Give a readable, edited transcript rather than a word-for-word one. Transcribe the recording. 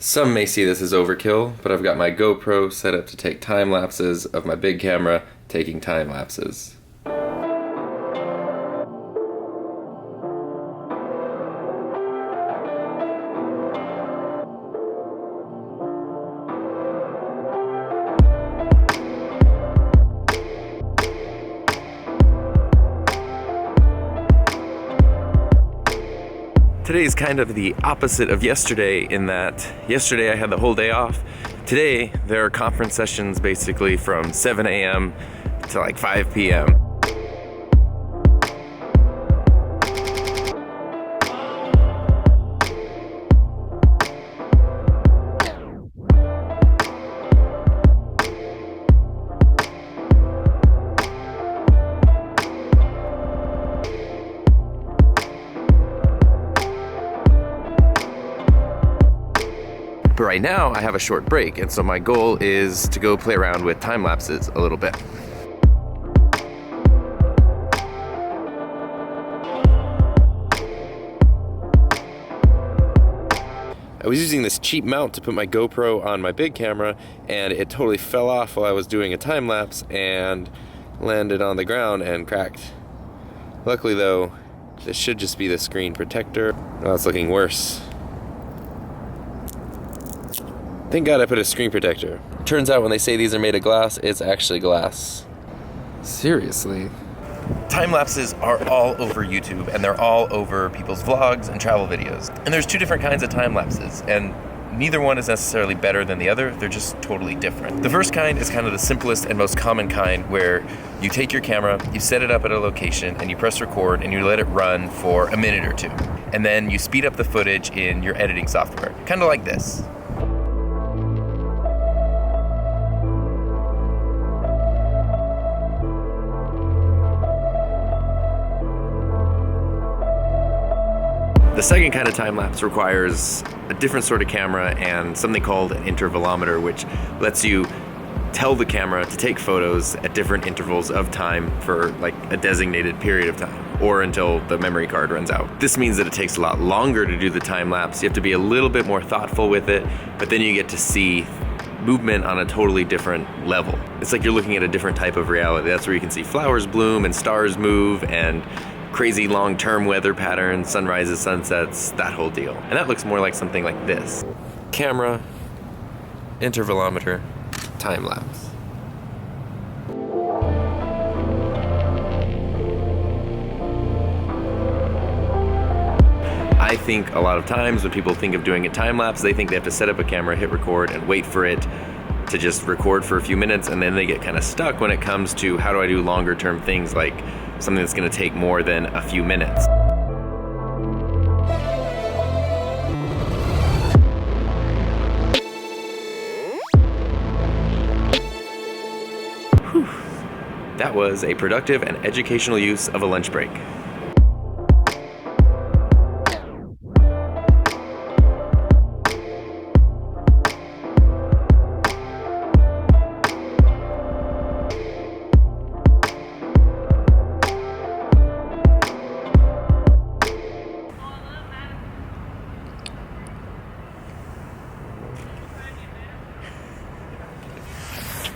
Some may see this as overkill, but I've got my GoPro set up to take time lapses of my big camera taking time lapses. Today is kind of the opposite of yesterday in that yesterday I had the whole day off. Today there are conference sessions basically from 7 a.m. to like 5 p.m. But right now I have a short break, and so my goal is to go play around with time lapses a little bit. I was using this cheap mount to put my GoPro on my big camera, and it totally fell off while I was doing a time lapse and landed on the ground and cracked. Luckily though, this should just be the screen protector. Now it's looking worse. Thank God I put a screen protector. Turns out when they say these are made of glass, it's actually glass. Seriously. Time lapses are all over YouTube, and they're all over people's vlogs and travel videos. And there's two different kinds of time lapses, and neither one is necessarily better than the other, they're just totally different. The first kind is kind of the simplest and most common kind, where you take your camera, you set it up at a location, and you press record, and you let it run for a minute or two. And then you speed up the footage in your editing software, kind of like this. The second kind of time-lapse requires a different sort of camera and something called an intervalometer, which lets you tell the camera to take photos at different intervals of time for like a designated period of time, or until the memory card runs out. This means that it takes a lot longer to do the time-lapse. You have to be a little bit more thoughtful with it, but then you get to see movement on a totally different level. It's like you're looking at a different type of reality. That's where you can see flowers bloom and stars move and crazy long-term weather patterns, sunrises, sunsets, that whole deal. And that looks more like something like this. Camera, intervalometer, time-lapse. I think a lot of times when people think of doing a time-lapse, they think they have to set up a camera, hit record, and wait for it to just record for a few minutes, and then they get kind of stuck when it comes to how do I do longer term things like something that's going to take more than a few minutes. Whew. That was a productive and educational use of a lunch break.